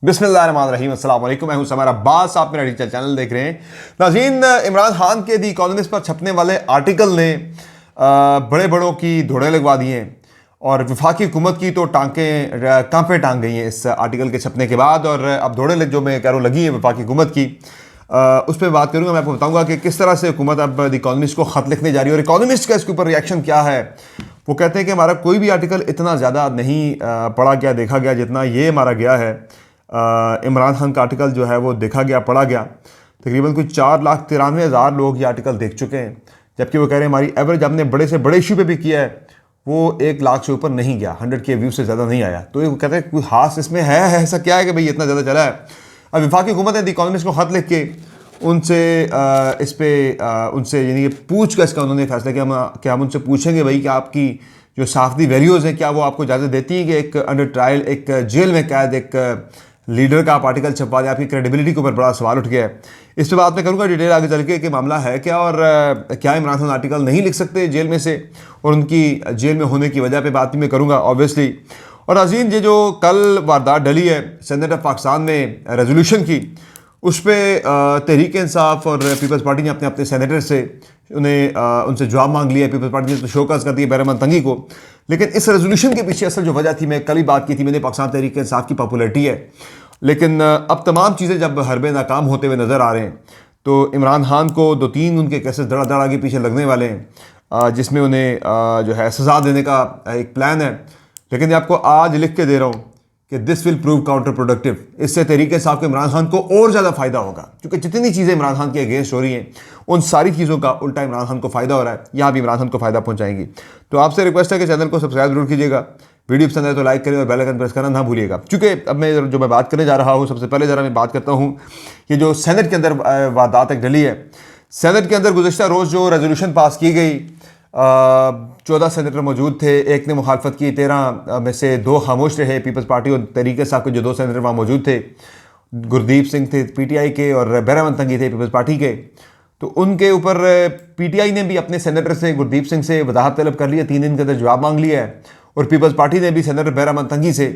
बिस्मिल्लाहिर्रहमानिर्रहीम, अस्सलाम वालेकुम। मैं हूं समर अब्बास, आप मेरा डिजिटल चैनल देख रहे हैं। नाज़रीन, इमरान खान के दी इकोनॉमिस्ट पर छपने वाले आर्टिकल ने बड़े बड़ों की धोड़े लगवा दिए हैं और वफाकी हुकूमत की तो टांकें कांपे टांग गई हैं इस आर्टिकल के छपने के बाद। और अब धोड़े जो मैं कह रहा हूँ लगी है वफाकी हुकूमत की, उस पर बात करूँगा। मैं आपको बताऊँगा कि किस तरह से हुकूमत अब द इकोनॉमिस्ट को ख़त लिखने जा रही है और इकोनॉमिस्ट का इसके ऊपर रिएक्शन क्या है। वो कहते हैं कि हमारा कोई भी आर्टिकल इतना ज़्यादा नहीं पढ़ा गया, देखा गया जितना ये हमारा गया है। इमरान खान का आर्टिकल जो है वो देखा गया, पढ़ा गया। तकरीबन कुछ 4,93,000 लोग ये आर्टिकल देख चुके हैं, जबकि वो कह रहे हैं हमारी एवरेज हमने बड़े से बड़े इशू पे भी किया है वो 1 लाख से ऊपर नहीं गया, 100K व्यू से ज़्यादा नहीं आया। तो ये कहते हैं कोई खास इसमें है ऐसा क्या है कि भाई इतना ज़्यादा चला है। अब वफाकी हुकूमत ने द इकोनॉमिस्ट को ख़त लिख के उनसे इस पर उनसे यानी कि पूछ कर इसका उन्होंने फैसला किया कि हम उनसे पूछेंगे भाई कि आपकी जो साख्ती वैल्यूज़ हैं क्या वो आपको इजाज़त देती हैं कि एक अंडर ट्रायल, एक जेल में कैद एक लीडर का आप आर्टिकल छपवा दें। आपकी क्रेडिबिलिटी के ऊपर बड़ा सवाल उठ गया है। इस पर बात मैं करूँगा डिटेल आगे चल के कि मामला है क्या और क्या इमरान खान आर्टिकल नहीं लिख सकते जेल में से, और उनकी जेल में होने की वजह पे बात भी मैं करूँगा ऑब्वियसली। और अजीम, ये जो कल वारदात डली है सेनेट ऑफ पाकिस्तान में रेजोल्यूशन की, उस पर तहरीक इंसाफ और पीपल्स पार्टी ने अपने अपने सेनेटर से उनसे जवाब मांग लिया। पीपल्स पार्टी ने तो शोकस कर दिया बहरमन तंगी को। लेकिन इस रेजोल्यूशन के पीछे असल जो वजह थी, मैं कल ही बात की थी मैंने, पाकिस्तान तहरीक इंसाफ की पॉपुलरिटी है। लेकिन अब तमाम चीज़ें जब हरबे नाकाम होते हुए नज़र आ रहे हैं तो इमरान खान को 2-3 उनके केसेस धड़ा धड़ आगे पीछे लगने वाले हैं, जिसमें उन्हें जो है सज़ा देने का एक प्लान है। लेकिन मैं आपको आज लिख के दे रहा हूँ कि this will prove counter productive. इससे तहरीक इंसाफ के इमरान खान को और ज़्यादा फ़ायदा होगा, क्योंकि जितनी चीज़ें इमरान खान के अगेंस्ट हो रही हैं उन सारी चीज़ों का उल्टा इमरान खान को फ़ायदा हो रहा है, यहाँ भी इमरान खान को फ़ायदा पहुँचाएंगी। तो आपसे रिक्वेस्ट है कि चैनल को सब्सक्राइब जरूर कीजिएगा, वीडियो पसंद है तो लाइक करें और बेल आइकन प्रेस करना ना भूलिएगा। क्योंकि अब मैं बात करने जा रहा हूँ, सबसे पहले ज़रा मैं बात करता हूँ कि जो सेनेट के अंदर वारदात एक डली है। सेनेट के अंदर गुज़श्ता रोज़ जो रेजोल्यूशन पास की गई, 14 सेनेटर मौजूद थे, एक ने मुखालफत की, 13 में से 2 खामोश रहे। पीपल्स पार्टी और तहरीक साहब के जो 2 सेनेटर वहाँ मौजूद थे, गुरदीप सिंह थे PTI के और बहरमन तंगी थे पीपल्स पार्टी के। तो उनके ऊपर PTI ने भी अपने सेनेटर से गुरदीप सिंह से वजाहत तलब कर लिया, 3 दिन के अंदर जवाब मांग लिया है। और पीपल्स पार्टी ने भी सेनेटर बहरमन तंगी से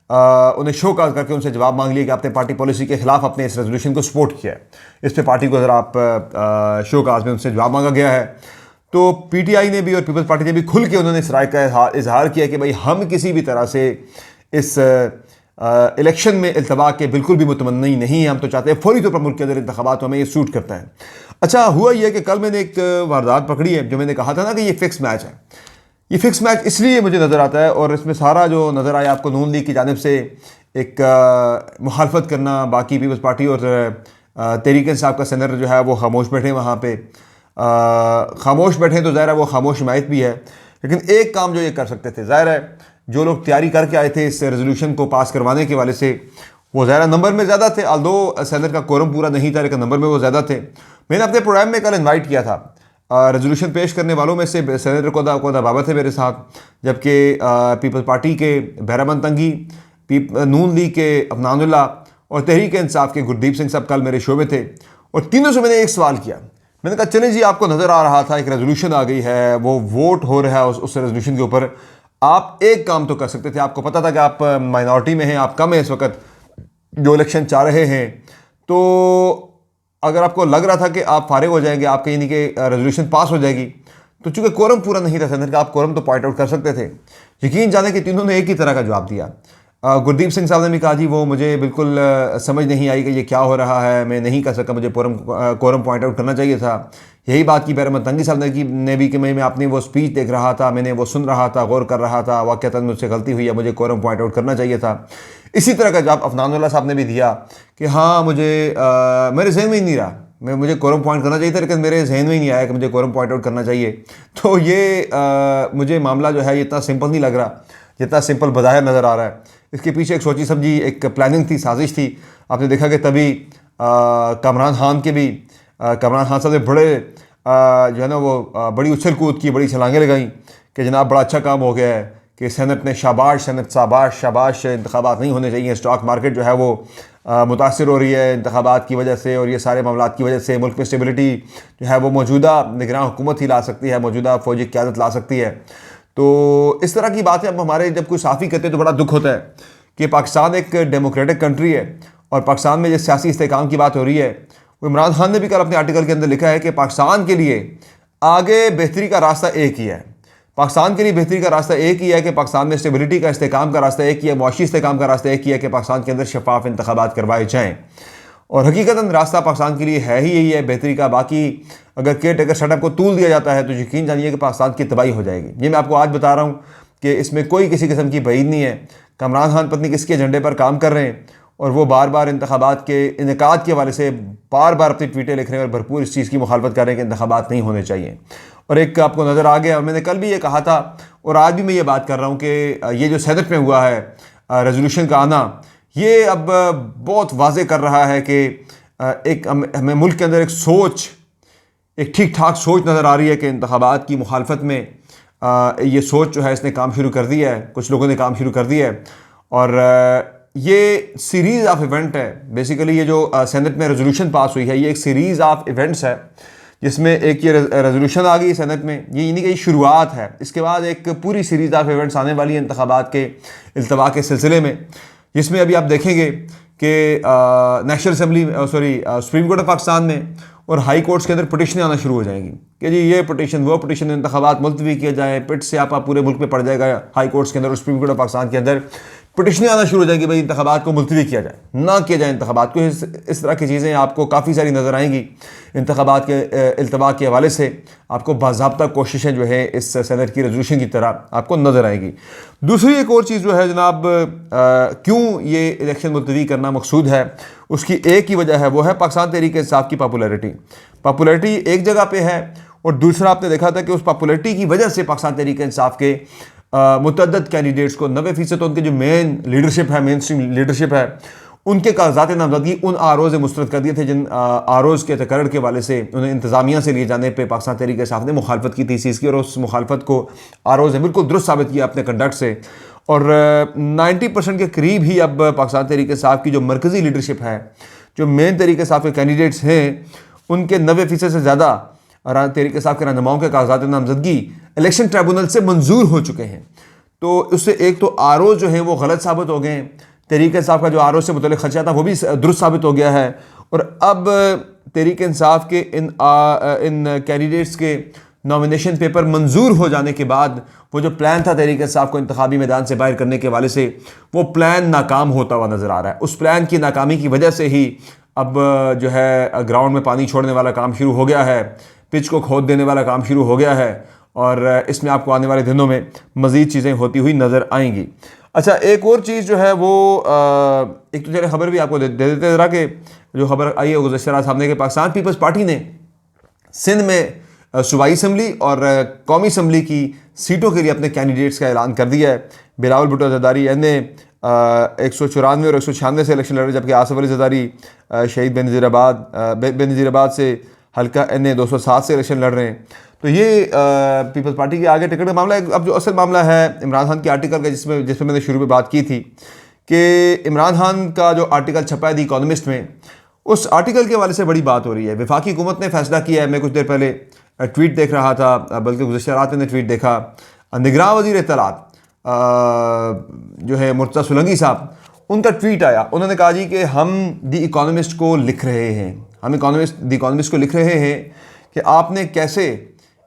उन्हें शोकाज करके उनसे जवाब मांग लिया कि आपने पार्टी पॉलिसी के खिलाफ अपने इस रेजोल्यूशन को सपोर्ट किया है। इस पर पार्टी को ज़रा आप शोकाज में उनसे जवाब मांगा गया है। तो PTI ने भी और पीपल्स पार्टी ने भी खुल के उन्होंने इस राय का इजहार किया कि भाई हम किसी भी तरह से इस इलेक्शन में इल्तवा के बिल्कुल भी मुतमन्नी नहीं है। हम तो चाहते हैं फौरी तौर पर मुल्क के अंदर इंतखाबात, हमें ये सूट करता है। अच्छा हुआ यह कि कल मैंने एक वारदात पकड़ी है, जो मैंने कहा था ना कि ये फिक्स मैच है। ये फिक्स मैच इसलिए मुझे नज़र आता है, और इसमें सारा जो नज़र आया आपको नून लीग की जानिब से एक मुखालफत करना, बाकी पीपल्स पार्टी और तहरीक इंसाफ का सेनेटर जो है वो खामोश बैठे वहाँ पे। खामोश बैठे तो ज़ाहिर है वो खामोश हिमायत भी है। लेकिन एक काम जो ये कर सकते थे, ज़ाहिर है जो लोग तैयारी करके आए थे इस रेजोल्यूशन को पास करवाने के वाले से, वो ज़ाहिर नंबर में ज़्यादा थे। आल्दो सेनेट का कोरम पूरा नहीं था, लेकिन नंबर में वो ज़्यादा थे। मैंने अपने प्रोग्राम में कल इन्वाइट किया था रेजोल्यूशन पेश करने वालों में से सेनेटर कोदा बाबा थे मेरे साथ, जबकि पीपल्स पार्टी के बहरमन तंगी, नून लीग के अफनानुल्लाह और तहरीक इंसाफ के गुरदीप सिंह साहब कल मेरे शो में थे। और तीनों से मैंने एक सवाल किया। मैंने कहा चलें जी, आपको नज़र आ रहा था एक रेजोल्यूशन आ गई है, वो वोट हो रहा है उस रेजोल्यूशन के ऊपर, आप एक काम तो कर सकते थे। आपको पता था कि आप माइनॉरिटी में हैं, आप कम हैं इस वक्त जो इलेक्शन चाह रहे हैं। तो अगर आपको लग रहा था कि आप फारिग हो जाएंगे, आपके यानी कि रेजोल्यूशन पास हो जाएगी, तो चूंकि कोरम पूरा नहीं था सेनेट का, आप कोरम तो पॉइंट आउट कर सकते थे। यकीन जाने कि तीनों ने एक ही तरह का जवाब दिया। गुरदीप सिंह साहब ने भी कहा जी वो मुझे बिल्कुल समझ नहीं आई कि ये क्या हो रहा है, मैं नहीं कर सका, मुझे कोरम पॉइंट आउट करना चाहिए था। यही बात की बहरमन तंगी साहब ने भी कि मैं अपनी वो स्पीच देख रहा था, मैंने वो सुन रहा था, गौर कर रहा था, वाक़तन मुझसे गलती हुई है, मुझे कोरम पॉइंट आउट करना चाहिए था। इसी तरह का जवाब अफनानुल्लाह साहब ने भी दिया कि हाँ मुझे मेरे जहन में ही नहीं रहा, मुझे कोरम पॉइंट करना चाहिए था, लेकिन मेरे जहन में ही नहीं आया कि मुझे कोरम पॉइंट आउट करना चाहिए। तो ये मुझे मामला जो है ये इतना सिंपल नहीं लग रहा जितना सिंपल बज़ाहिर नज़र आ रहा है। इसके पीछे एक सोची समझी एक प्लानिंग थी, साजिश थी। आपने देखा कि तभी कमरान खान साहब ने बड़े जो है ना वो बड़ी उछल कूद की, बड़ी छलांगें लगाई कि जनाब बड़ा अच्छा काम हो गया है कि सेनेट ने शाबाश, सेनेट शाबाश, इंतखाबात नहीं होने चाहिए, स्टॉक मार्केट जो है वो मुतासर हो रही है इंतखाबात की वजह से, और ये सारे मामलात की वजह से मुल्क में स्टेबिलिटी जो है वो मौजूदा निगरान हुकूमत ही ला सकती है, मौजूदा फौजी क़यादत ला सकती है। तो इस तरह की बातें अब हमारे जब कोई साफ़ी कहते हैं तो बड़ा दुख होता है कि पाकिस्तान एक डेमोक्रेटिक कंट्री है और पाकिस्तान में जिस सियासी इस्तेहकाम की बात हो रही है, वो इमरान खान ने भी कल अपने आर्टिकल के अंदर लिखा है कि पाकिस्तान के लिए आगे बेहतरी का रास्ता एक ही है। पाकिस्तान के लिए बेहतरी का रास्ता एक ही है कि पाकिस्तान में स्टेबिलिटी का इस्तेहकाम का रास्ता एक ही है, मुआशी इस्तेहकाम का रास्ता एक ही है कि पाकिस्तान के अंदर शफाफ इंतखाबात करवाए जाएँ। और हकीकतन रास्ता पाकिस्तान के लिए है ही यही है बेहतरी का। बाकी अगर केयर टेकर सेटअप को तूल दिया जाता है तो यकीन जानिए कि पाकिस्तान की तबाही हो जाएगी। ये मैं आपको आज बता रहा हूँ कि इसमें कोई किसी किस्म की बईद नहीं है। इमरान खान पत्नी किसके एजेंडे पर काम कर रहे हैं और वो बार बार इंतखाबात के इनेकाद के हवाले से बार बार अपनी ट्वीटें लिख रहे हैं और भरपूर इस चीज़ की मुखालफत कर रहे हैं कि इंतखाबात नहीं होने चाहिए। और एक आपको नज़र आ गया, और मैंने कल भी ये कहा था और आज भी मैं ये बात कर रहा हूँ कि ये जो सेनेट में हुआ है रेजोल्यूशन का आना, ये अब बहुत वाज़े कर रहा है कि एक हमें मुल्क के अंदर एक ठीक ठाक सोच नज़र आ रही है कि इंतखाबात की मुखालफत में ये सोच जो है इसने काम शुरू कर दिया है, कुछ लोगों ने काम शुरू कर दिया है। और ये सीरीज़ ऑफ इवेंट है। बेसिकली ये जो सेनेट में रेजोल्यूशन पास हुई है, ये एक सीरीज़ ऑफ इवेंट्स है जिसमें एक ये रेजोल्यूशन आ गई सेनेट में, ये यानी कि शुरुआत है। इसके बाद एक पूरी सीरीज़ ऑफ इवेंट्स आने वाली है इंतखाबात के इल्तवा के सिलसिले में, जिसमें अभी आप देखेंगे कि national assembly supreme court of Pakistan में और हाई कोर्ट्स के अंदर पटिशनें आना शुरू हो जाएंगी कि जी ये पटिशन वो पटिशन, इंतखाबात मुलतवी किए जाए, पिट से आपा पूरे मुल्क में पड़ जाएगा हाई कोर्ट्स के अंदर और सुप्रीम कोर्ट ऑफ पाकिस्तान के अंदर पटिशनें आना शुरू हो जाएंगी, भाई इंतखाबात को मुलतवी किया जाए, ना किया जाए इंतखाबात को। इस तरह की चीज़ें आपको काफ़ी सारी नज़र आएंगी। इंतखाबात के इल्तवा के हवाले से आपको बाज़ाब्ता कोशिशें जो है इस सेनेट की रेजोल्यूशन की तरह आपको नज़र आएंगी। दूसरी एक और चीज़ जो है जनाब, क्यों ये इलेक्शन मुलतवी करना मकसूद है, उसकी एक ही वजह है, वो है पाकिस्तान तहरीक इंसाफ की पॉपुलैरिटी एक जगह पे है। और दूसरा आपने देखा था कि उस पॉपुलैरिटी की वजह से पाकिस्तान तहरीक इंसाफ के मुतअद्दिद कैंडिडेट्स को 90% उनके जो मेन लीडरशिप है, मेन स्ट्रीम लीडरशिप है, उनके कागजात नामजदगी उन आरोज़ से मुस्तरद कर दिए थे जिन आरोज़ के तकर्रर के वाले से उन्हें इंतज़ामिया से लिए जाने पर पाकिस्तान तहरीक इंसाफ ने मुखालफत की थी इस चीज़ की, और उस मुखालफत को आरोज़ ने बिल्कुल दुरुस्त साबित किया अपने कंडक्ट से। और 90% के करीब ही अब पाकिस्तान तहरीक इंसाफ की जो मरकज़ी लीडरशिप है, जो मेन तहरीक इंसाफ के कैंडिडेट्स हैं, उनके 90% से ज़्यादा तहरीक इंसाफ के रहनुमाओं के कागजात नामजदगी इलेक्शन ट्रिब्यूनल से मंजूर हो चुके हैं। तो उससे एक तो आरोज़ जो है वो गलत साबित हो गए हैं, तहरीक इंसाफ का जो आरोज़ से मुतल्लिक़ खदशा था वो भी दुरुस्त साबित हो गया है। और अब तहरीक इंसाफ के इन कैंडिडेट्स के नॉमिनेशन पेपर मंजूर हो जाने के बाद वो जो प्लान था तहरीक इंसाफ को इंतखाबी मैदान से बाहर करने के वाले से, वो प्लान नाकाम होता हुआ नज़र आ रहा है। उस प्लान की नाकामी की वजह से ही अब जो है ग्राउंड में पानी छोड़ने वाला काम शुरू हो गया है, पिच को खोद देने वाला काम शुरू हो गया है, और इसमें आपको आने वाले दिनों में मज़ीद चीज़ें होती हुई नज़र आएंगी। अच्छा, एक और चीज़ जो है वो एक तो चले खबर भी आपको दे देते ज़रा कि जो खबर आई है गुज़श्ता रात सामने के पाकिस्तान पीपल्स पार्टी ने सिंध में सूबाई असम्बली और कौमी असम्बली की सीटों के लिए अपने कैंडिडेट्स का ऐलान कर दिया है। बिलावल भुट्टो ज़रदारी ने 194 और 196 से इलेक्शन लड़े, जबकि आसिफ अली ज़रदारी शहीद बेनज़ीराबाद से हल्का NA 207 से इलेक्शन लड़ रहे हैं। तो ये पीपल्स पार्टी के आगे टिकट का मामला है। अब जो असल मामला है इमरान खान के आर्टिकल का, जिसमें मैंने शुरू में बात की थी कि इमरान खान का जो आर्टिकल छपा है द इकोनॉमिस्ट में, उस आर्टिकल के हवाले से बड़ी बात हो रही है। वफाकी हुकूमत ने फैसला किया है, मैं कुछ देर पहले ट्वीट देख रहा था, बल्कि गुज़श्ता रात मैंने ट्वीट देखा, निगरान वज़ीर इत्तलात जो है मुर्तज़ा सुलंगी साहब, उनका ट्वीट आया। उन्होंने कहा जी कि हम द इकोनॉमिस्ट को लिख रहे हैं, द इकोनॉमिस्ट को लिख रहे हैं कि आपने कैसे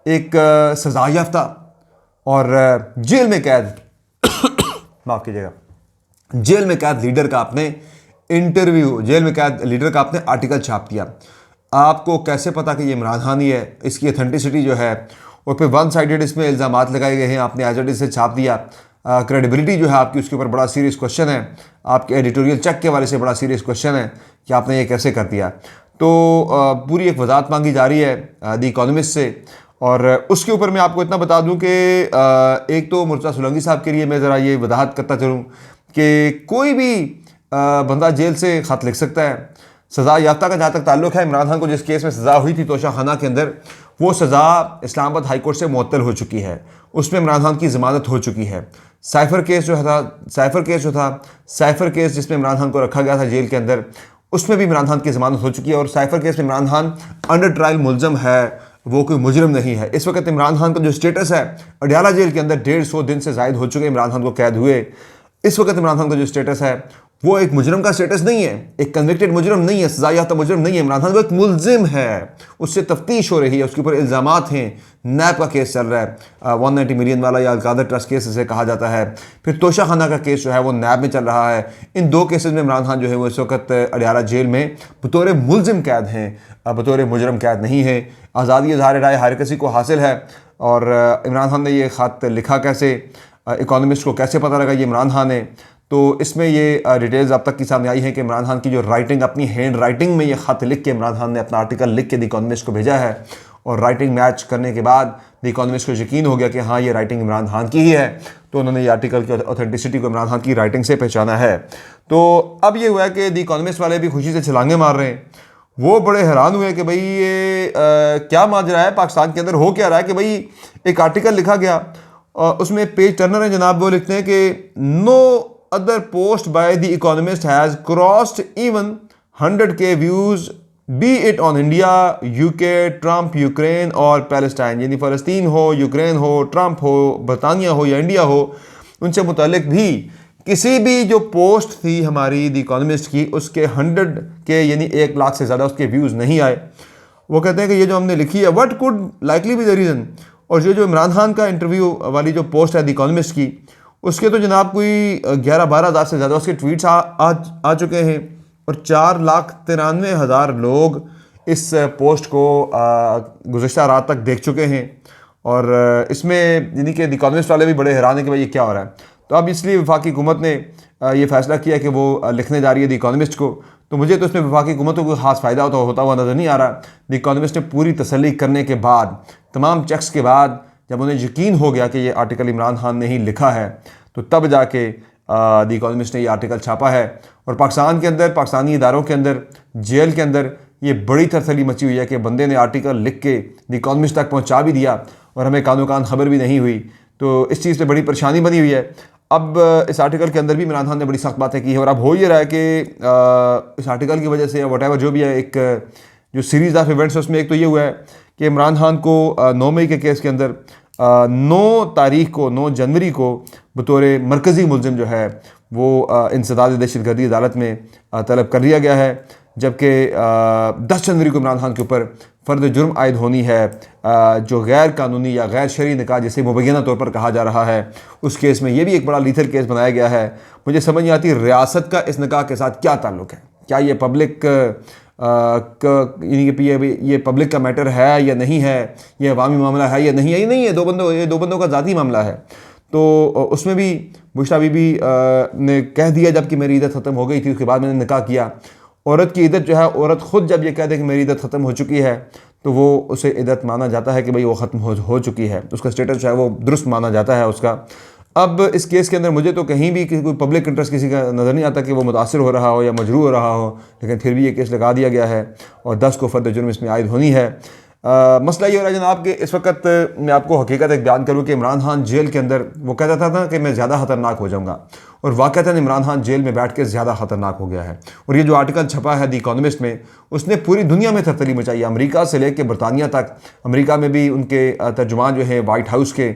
एक सज़ा याफ्ता और जेल में कैद माफ़ कीजिएगा, जेल में कैद लीडर का आपने इंटरव्यू, जेल में कैद लीडर का आपने आर्टिकल छाप दिया। आपको कैसे पता कि ये इमरान खान ही है? इसकी अथेंटिसिटी जो है, और फिर वन साइडेड इसमें इल्ज़ामात लगाए गए हैं, आपने एज इट इज़ से छाप दिया। क्रेडिबिलिटी जो है आपकी, उसके ऊपर बड़ा सीरियस क्वेश्चन है। आपके एडिटोरियल चेक के वाले से बड़ा सीरियस क्वेश्चन है कि आपने ये कैसे कर दिया। तो पूरी एक वजाहत मांगी जा रही है द इकोनॉमिस्ट से। और उसके ऊपर मैं आपको इतना बता दूं कि एक तो मुर्तज़ा सुलंगी साहब के लिए मैं ज़रा ये वजाहत करता चलूँ कि कोई भी बंदा जेल से ख़त लिख सकता है। सज़ा याफ्ता का जहाँ तक ताल्लुक़ है, इमरान खान को जिस केस में सज़ा हुई थी तोशा खाना के अंदर, वो सज़ा इस्लामाबाद हाई कोर्ट से मुअत्तल हो चुकी है। उसमें इमरान खान की ज़मानत हो चुकी है। साइफ़र केस जिसमें इमरान खान को रखा गया था जेल के अंदर, उसमें भी इमरान खान की ज़मानत हो चुकी है। और साइफ़र केस में इमरान खान अंडर ट्रायल मुलज़म है, वो कोई मुजरिम नहीं है। इस वक्त इमरान खान का जो स्टेटस है, अडयाला जेल के अंदर 150 दिन से ज़ायद हो चुके इमरान खान को कैद हुए। इस वक्त इमरान खान का जो स्टेटस है वो एक मुजरम का स्टेटस नहीं है, एक कन्विक्टेड मुजरम नहीं है, सजा याफ्ता मुजरम नहीं है। इमरान खान वो एक मुलजिम है, उससे तफ्तीश हो रही है, उसके ऊपर इल्ज़ामात हैं, नैब का केस चल रहा है, 190 मिलियन वाला या अलकादर ट्रस्ट केस इसे कहा जाता है। फिर तोशा खाना का केस जो है वो नैब में चल रहा है। इन दो केसेस में इमरान खान जो है वो इस वक्त अडियाला जेल में बतौर मुलजिम कैद हैं, बतौर मुजरम कैद नहीं है। आज़ादी इज़हार राय हर किसी को हासिल है। और इमरान खान ने ये ख़त लिखा कैसे, इकोनॉमिस्ट को कैसे पता लगा ये इमरान खान है, तो इसमें ये डिटेल्स अब तक की सामने आई है कि इमरान खान की जो राइटिंग, अपनी हैंड राइटिंग में ये ख़त लिख के इमरान खान ने अपना आर्टिकल लिख के द इकोनॉमिस्ट को भेजा है। और राइटिंग मैच करने के बाद द इकोनॉमिस्ट को यकीन हो गया कि हाँ ये राइटिंग इमरान खान की ही है, तो उन्होंने ये आर्टिकल की ऑथेंटिसिटी को इमरान खान की राइटिंग से पहचाना है। तो अब ये हुआ है कि द इकोनॉमिस्ट वाले भी खुशी से छलांगे मार रहे हैं। वो बड़े हैरान हुए कि भाई ये क्या माजरा है पाकिस्तान के अंदर, हो क्या रहा है कि भाई एक आर्टिकल लिखा गया, उसमें पेज टर्नर है जनाब, वो लिखते हैं कि no other post by the Economist has crossed even 100K views, be it on India, UK, Trump, Ukraine और पैलेस्टाइन, यानी फ़लस्तीन हो, यूक्रेन हो, ट्रंप हो, बरतानिया हो या इंडिया हो, उनसे मुतालिक भी किसी भी जो पोस्ट थी हमारी द इकोनॉमिस्ट की, उसके 100K यानी 1 लाख से ज़्यादा उसके व्यूज़ नहीं आए। वो कहते हैं कि ये जो हमने लिखी है, what could likely be the reason. और जो इमरान खान का इंटरव्यू वाली जो पोस्ट है द इकोनॉमिस्ट की, उसके तो जनाब कोई 11-12 हज़ार से ज़्यादा उसके ट्वीट्स आ चुके हैं और 4,93,000 लोग इस पोस्ट को गुज़श्ता रात तक देख चुके हैं। और इसमें यानी कि द इकोनॉमिस्ट वाले भी बड़े हैरान हैं कि भाई ये क्या हो रहा है। तो अब इसलिए वफाकी हुकूमत ने ये फैसला किया कि वो लिखने जा रही है द इकोनॉमिस्ट को। तो मुझे तो इसमें वफाकी हुकूमतों को खास फ़ायदा होता हुआ नज़र नहीं आ रहा। द इकोनॉमिस्ट ने पूरी तसल्ली करने के बाद, तमाम चेक्स के बाद, जब उन्हें यकीन हो गया कि ये आर्टिकल इमरान खान ने ही लिखा है, तो तब जाके द इकोनॉमिस्ट ने ये आर्टिकल छापा है। और पाकिस्तान के अंदर, पाकिस्तानी इदारों के अंदर, जेल के अंदर ये बड़ी तरसली मची हुई है कि बंदे ने आर्टिकल लिख के द इकोनॉमिस्ट तक पहुँचा भी दिया और हमें कानो कान खबर भी नहीं हुई। तो इस चीज़ से बड़ी परेशानी बनी हुई है। अब इस आर्टिकल के अंदर भी इमरान खान ने बड़ी सख्त बातें की है और अब हो ये रहा है कि इस आर्टिकल की वजह से वट जो भी है, एक जो सीरीज़ ऑफ इवेंट्स है उसमें एक तो ये हुआ है कि इमरान खान को 9 मई के केस के अंदर 9 तारीख को, 9 जनवरी को बतौर मरकज़ी मुलजिम जो है वो इंसदाद दहशतगर्दी अदालत में तलब कर लिया गया है। जबकि 10 जनवरी को इमरान खान के ऊपर फ़र्द जुर्म आयद होनी है, जो गैर कानूनी या गैर शरई निकाह जिसे मुबैना तौर पर कहा जा रहा है, उस केस में ये भी एक बड़ा लीथल केस बनाया गया है। मुझे समझ नहीं आती रियासत का इस निकाह के साथ क्या ताल्लुक़ है, क्या ये पब्लिक यानी कि ये पब्लिक का मैटर है या नहीं है, ये अवामी मामला है या नहीं है। ये नहीं है, ये दो बंदों का ज़ाती मामला है। तो उसमें भी बुशरा बीबी ने कह दिया जबकि मेरी इद्दत ख़त्म हो गई थी, उसके बाद मैंने निकाह किया। औरत की इद्दत जो है, औरत ख़ुद जब ये कह दे कि मेरी इद्दत ख़त्म हो चुकी है, तो वो उसे इद्दत माना जाता है कि भाई वो ख़त्म हो चुकी है, उसका स्टेटस जो है वो दुरुस्त माना जाता है उसका। अब इस केस के अंदर मुझे तो कहीं भी कोई पब्लिक इंटरेस्ट किसी का नज़र नहीं आता कि वो मुतासर हो रहा हो या मजरूह हो रहा हो, लेकिन फिर भी ये केस लगा दिया गया है और 10 को फ़र्द जुर्म इसमें आयद होनी है। मसला ये हो रहा है जनाब कि इस वक्त मैं आपको हकीकत एक बयान करूँ कि इमरान खान जेल के अंदर वो कहता था कि मैं ज़्यादा ख़तरनाक हो जाऊँगा, और वाक़तन इमरान खान जेल में बैठ के ज़्यादा ख़तरनाक हो गया है। और ये जो आर्टिकल छपा है द इकोनॉमिस्ट में, उसने पूरी दुनिया में तरतली मचाई, अमेरिका से लेकर बरतानिया तक। अमेरिका में भी उनके तर्जुमान जो है वाइट हाउस के,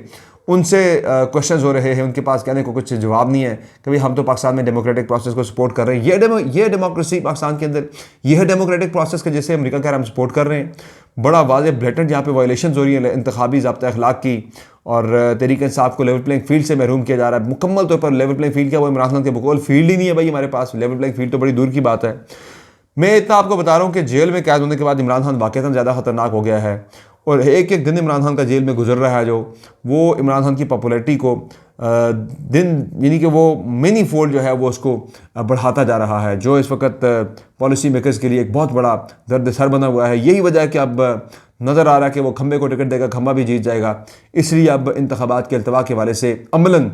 उनसे क्वेश्चंस हो रहे हैं, उनके पास कहने को कुछ जवाब नहीं है कि भाई हम तो पाकिस्तान में डेमोक्रेटिक प्रोसेस को सपोर्ट कर रहे हैं। ये डेमोक्रेसी पाकिस्तान के अंदर, ये है डेमोक्रेटिक प्रोसेस के जिसे अमेरिका कह रहा है हम सपोर्ट कर रहे हैं। बड़ा वाज़ेह ब्लेटेंट यहाँ पे वायलेशन हो रही है इंतखाबी ज़ाब्ता अखलाक की, और तहरीक इंसाफ को लेवल प्लेइंग फील्ड से महरूम किया जा रहा है। मुकम्मल तौर पर लेवल प्लेइंग फील्ड क्या, वो इमरान खान के बकौल फील्ड ही नहीं है भाई हमारे पास। लेवल प्लेइंग फील्ड तो बड़ी दूर की बात है। मैं इतना आपको बता रहा हूँ कि जेल में कैद होने के बाद इमरान खान वाक़ईतन ज़्यादा ख़तरनाक हो गया है, और एक एक दिन इमरान खान का जेल में गुजर रहा है जो वो इमरान खान की पॉपुलैरिटी को दिन यानी कि वो मिनी फोल्ड जो है वो उसको बढ़ाता जा रहा है, जो इस वक्त पॉलिसी मेकर्स के लिए एक बहुत बड़ा दर्द सर बना हुआ है। यही वजह है कि अब नज़र आ रहा है कि वो खंबे को टिकट देगा, खंबा भी जीत जाएगा। इसलिए अब इंतखाबात के अल्तवा के हवाले से अमलन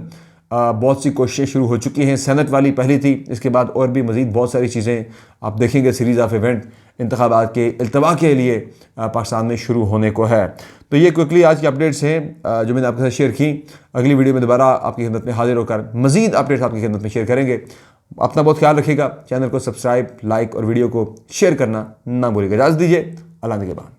बहुत सी कोशिशें शुरू हो चुकी हैं। सेनेट वाली पहली थी, इसके बाद और भी मज़ीद बहुत सारी चीज़ें आप देखेंगे सीरीज़ ऑफ इवेंट इंतखाबात के अल्तवा के लिए पाकिस्तान में शुरू होने को है। तो ये क्विकली आज की अपडेट्स हैं जो मैंने आपके साथ शेयर की। अगली वीडियो में दोबारा आपकी खिदमत में हाजिर होकर मज़ीद अपडेट्स आपकी खिदमत में शेयर करेंगे। अपना बहुत ख्याल रखिएगा, चैनल को सब्सक्राइब, लाइक और वीडियो को शेयर करना ना भूलिएगा। इजाज़त दीजिए, अल्लाह के बाद।